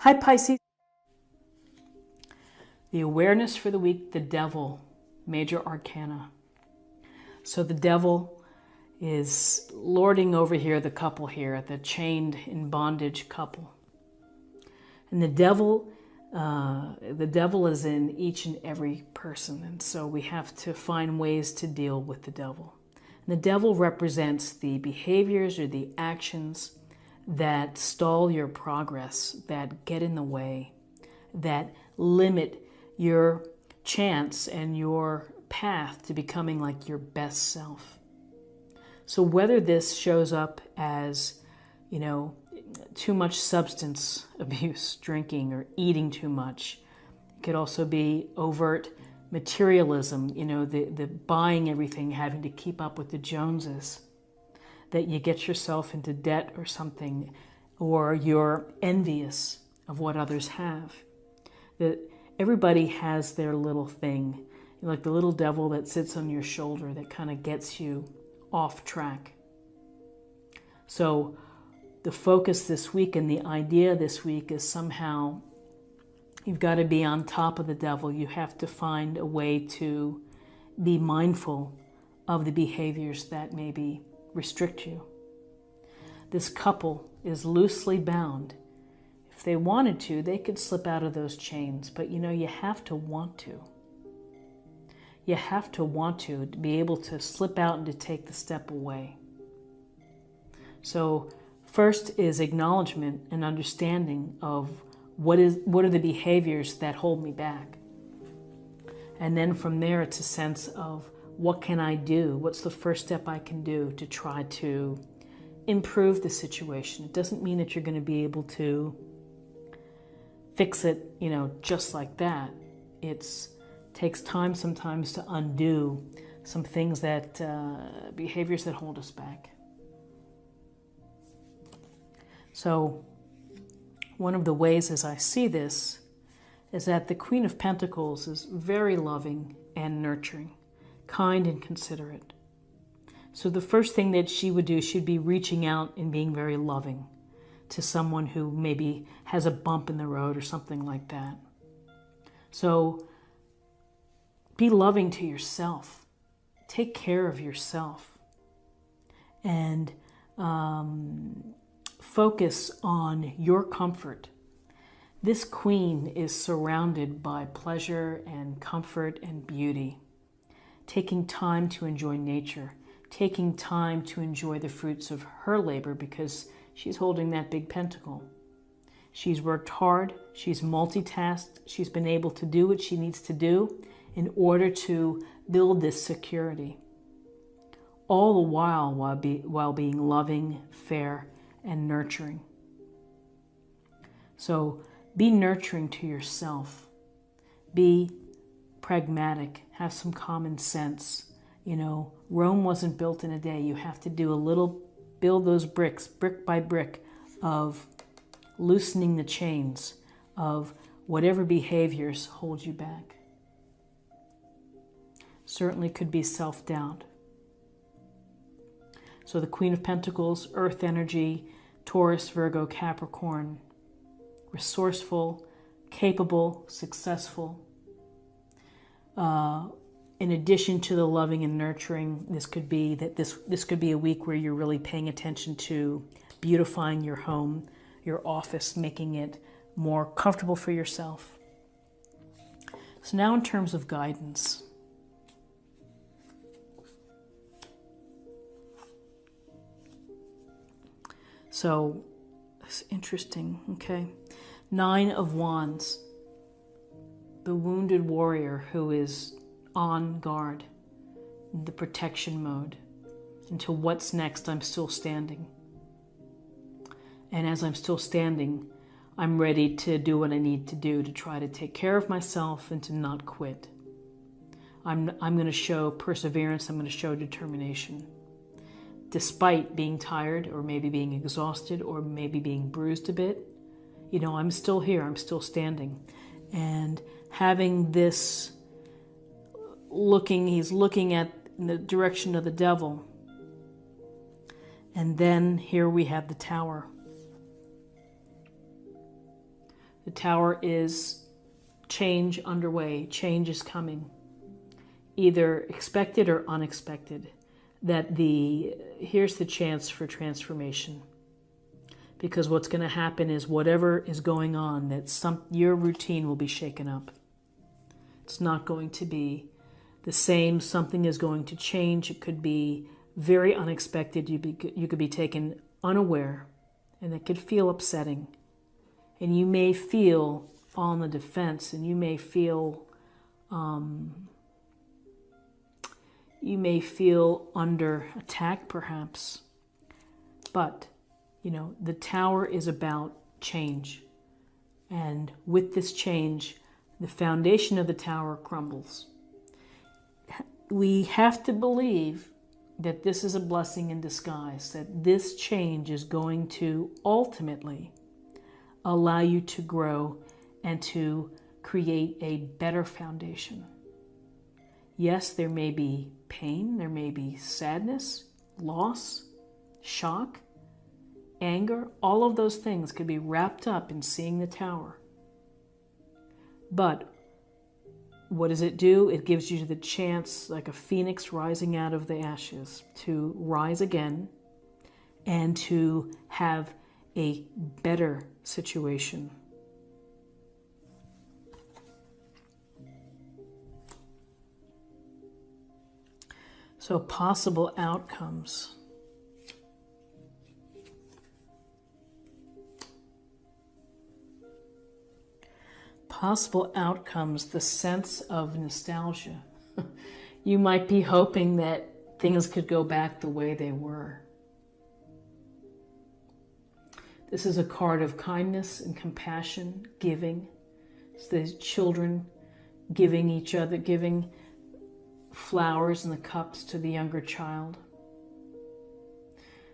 Hi, Pisces. The awareness for the week, the devil, major arcana. So the devil is lording over here, the couple here, the chained in bondage couple. And the devil is in each and every person. And so we have to find ways to deal with the devil. And the devil represents the behaviors or the actions that stall your progress, that get in the way, that limit your chance and your path to becoming like your best self. So whether this shows up as, too much substance abuse, drinking or eating too much, it could also be overt materialism, the buying everything, having to keep up with the Joneses, that you get yourself into debt or something, or you're envious of what others have. That everybody has their little thing, like the little devil that sits on your shoulder that kind of gets you off track. So the focus this week and the idea this week is somehow you've got to be on top of the devil. You have to find a way to be mindful of the behaviors that maybe restrict you. This couple is loosely bound. If they wanted to, they could slip out of those chains, but you have to want to. You have to want to be able to slip out and to take the step away. So first is acknowledgement and understanding of what are the behaviors that hold me back. And then from there, it's a sense of what can I do? What's the first step I can do to try to improve the situation? It doesn't mean that you're going to be able to fix it, just like that. It takes time sometimes to undo some things that, behaviors that hold us back. So one of the ways as I see this is that the Queen of Pentacles is very loving and nurturing, kind and considerate. So the first thing that she would do, she'd be reaching out and being very loving to someone who maybe has a bump in the road or something like that. So be loving to yourself. Take care of yourself. And focus on your comfort. This queen is surrounded by pleasure and comfort and beauty. Taking time to enjoy nature. Taking time to enjoy the fruits of her labor because she's holding that big pentacle. She's worked hard. She's multitasked. She's been able to do what she needs to do in order to build this security. All the while being loving, fair, and nurturing. So be nurturing to yourself. Be pragmatic. Have some common sense. Rome wasn't built in a day. You have to build those bricks, brick by brick, of loosening the chains of whatever behaviors hold you back. Certainly could be self-doubt. So the Queen of Pentacles, Earth energy, Taurus, Virgo, Capricorn, resourceful, capable, successful. In addition to the loving and nurturing, this could be a week where you're really paying attention to beautifying your home, your office, making it more comfortable for yourself. So now in terms of guidance. So it's interesting, okay? 9 of Wands, the wounded warrior who is on guard, in the protection mode. Until what's next, I'm still standing. And as I'm still standing, I'm ready to do what I need to do to try to take care of myself and to not quit. I'm going to show perseverance. I'm going to show determination. Despite being tired or maybe being exhausted or maybe being bruised a bit, I'm still here. I'm still standing. And having this he's looking in the direction of the devil. And then here we have the Tower. The Tower is change underway. Change is coming, either expected or unexpected. Here's the chance for transformation. Because what's going to happen is whatever is going on, your routine will be shaken up. It's not going to be the same. Something is going to change. It could be very unexpected. You could be taken unaware, and it could feel upsetting. And you may feel on the defense, and you may feel under attack, perhaps. But the Tower is about change. And with this change, the foundation of the Tower crumbles. We have to believe that this is a blessing in disguise, that this change is going to ultimately allow you to grow and to create a better foundation. Yes, there may be pain, there may be sadness, loss, shock, anger. All of those things could be wrapped up in seeing the Tower. But what does it do? It gives you the chance, like a phoenix rising out of the ashes, to rise again and to have a better situation. So possible outcomes. Possible outcomes, the sense of nostalgia. You might be hoping that things could go back the way they were. This is a card of kindness and compassion, giving. It's the children giving flowers in the cups to the younger child.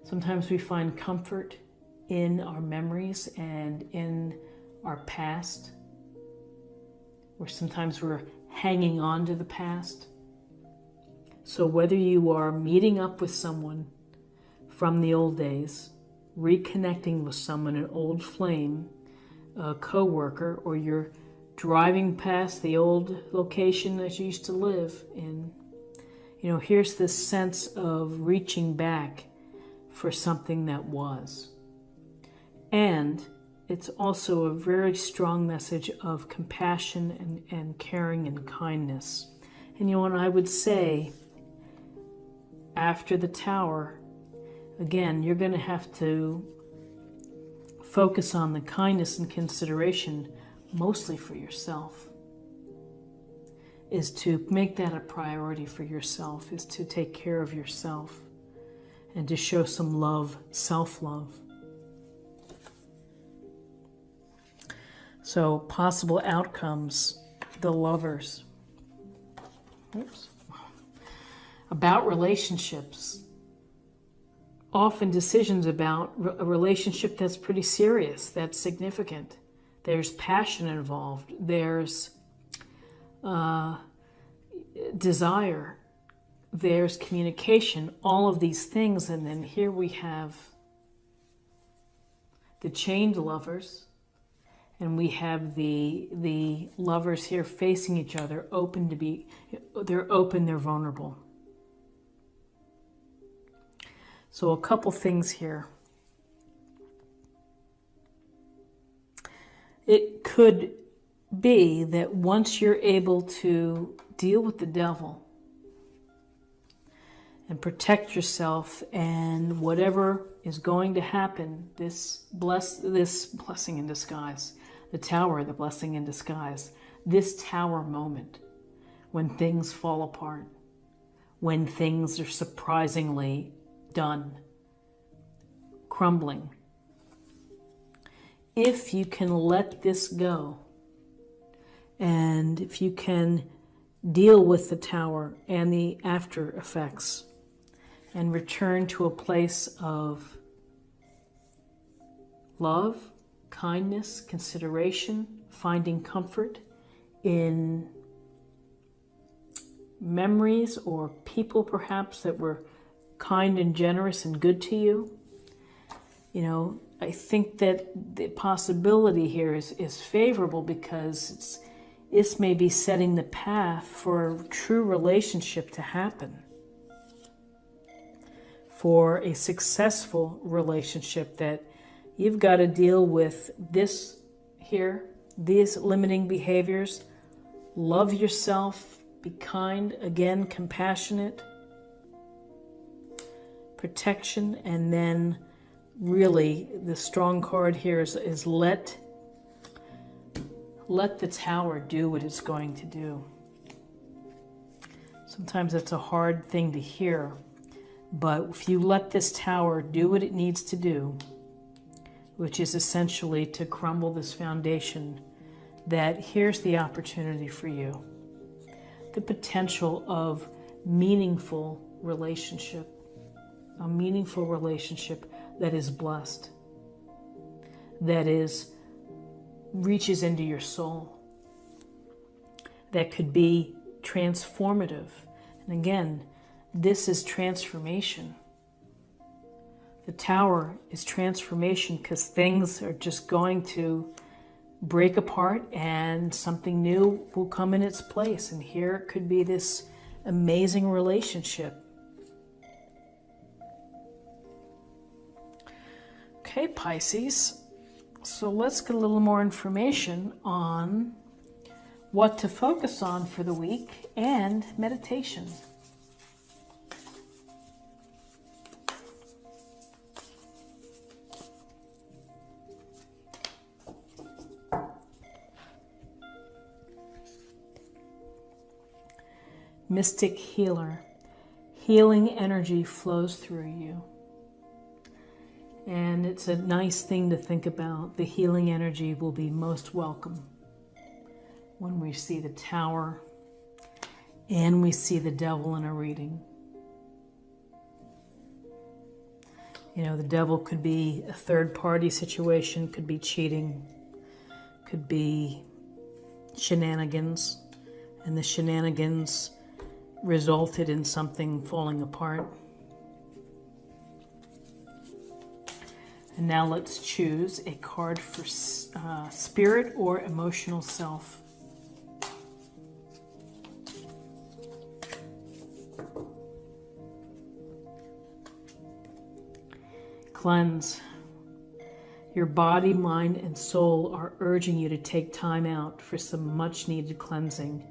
Sometimes we find comfort in our memories and in our past, or sometimes we're hanging on to the past. So whether you are meeting up with someone from the old days, reconnecting with someone, an old flame, a co-worker, or you're driving past the old location that you used to live in, here's this sense of reaching back for something that was. And it's also a very strong message of compassion and caring and kindness. And I would say, after the Tower, again, you're going to have to focus on the kindness and consideration, mostly for yourself. Is to make that a priority for yourself, is to take care of yourself and to show some love, self-love. So possible outcomes, the Lovers. Oops. About relationships. Often decisions about a relationship that's pretty serious, that's significant. There's passion involved. There's desire. There's communication. All of these things. And then here we have the chained lovers. And we have the lovers here facing each other, they're open, they're vulnerable. So a couple things here. It could be that once you're able to deal with the devil and protect yourself, and whatever is going to happen, this blessing in disguise, the Tower, the blessing in disguise, this Tower moment, when things fall apart, when things are surprisingly done, crumbling. If you can let this go, and if you can deal with the Tower and the after effects, and return to a place of love, kindness, consideration, finding comfort in memories or people perhaps that were kind and generous and good to you. I think that the possibility here is favorable because this may be setting the path for a true relationship to happen, for a successful relationship, that you've got to deal with this here, these limiting behaviors. Love yourself, be kind, again, compassionate, protection, and then really the strong card here is let the Tower do what it's going to do. Sometimes that's a hard thing to hear, but if you let this Tower do what it needs to do, which is essentially to crumble this foundation, that here's the opportunity for you. The potential of meaningful relationship, a meaningful relationship that is blessed, that reaches into your soul, that could be transformative. And again, this is transformation. The Tower is transformation because things are just going to break apart and something new will come in its place. And here could be this amazing relationship. Okay, Pisces. So let's get a little more information on what to focus on for the week and meditation. Mystic healer. Healing energy flows through you. And it's a nice thing to think about. The healing energy will be most welcome when we see the Tower and we see the Devil in a reading. You know, the Devil could be a third-party situation, could be cheating, could be shenanigans, and the shenanigans resulted in something falling apart. And now let's choose a card for spirit or emotional self. Cleanse. Your body, mind, and soul are urging you to take time out for some much-needed cleansing.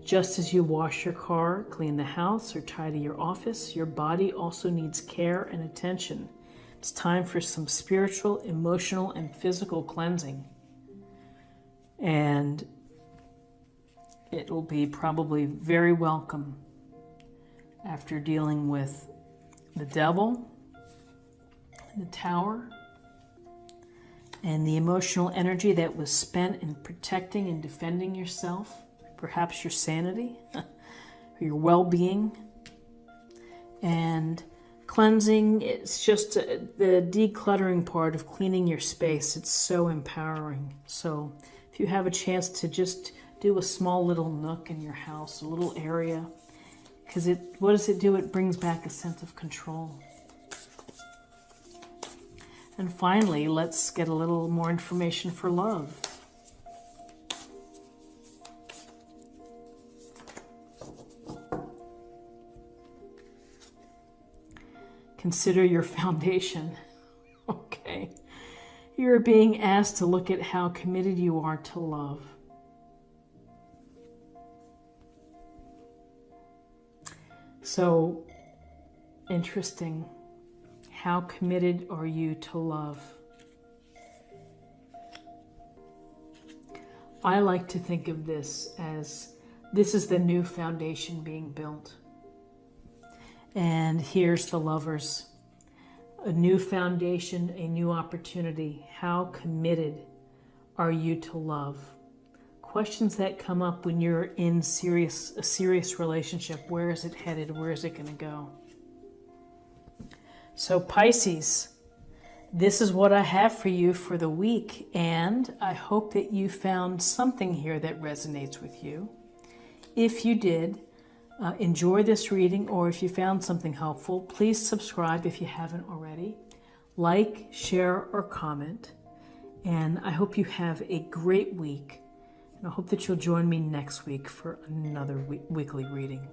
Just as you wash your car, clean the house, or tidy your office, your body also needs care and attention. It's time for some spiritual, emotional, and physical cleansing. And it will be probably very welcome after dealing with the Devil, the Tower, and the emotional energy that was spent in protecting and defending yourself, perhaps your sanity, or your well-being. And cleansing, it's just the decluttering part of cleaning your space. It's so empowering. So if you have a chance to just do a small little nook in your house, a little area, because what does it do? It brings back a sense of control. And finally, let's get a little more information for love. Consider your foundation. Okay. You're being asked to look at how committed you are to love. So, interesting. How committed are you to love? I like to think of this as this is the new foundation being built. And here's the lovers. A new foundation, a new opportunity. How committed are you to love? Questions that come up when you're in a serious relationship. Where is it headed? Where is it going to go? So Pisces, this is what I have for you for the week, and I hope that you found something here that resonates with you. If you did, enjoy this reading, or if you found something helpful, please subscribe if you haven't already. like, share, or comment. And I hope you have a great week. And I hope that you'll join me next week for another weekly reading.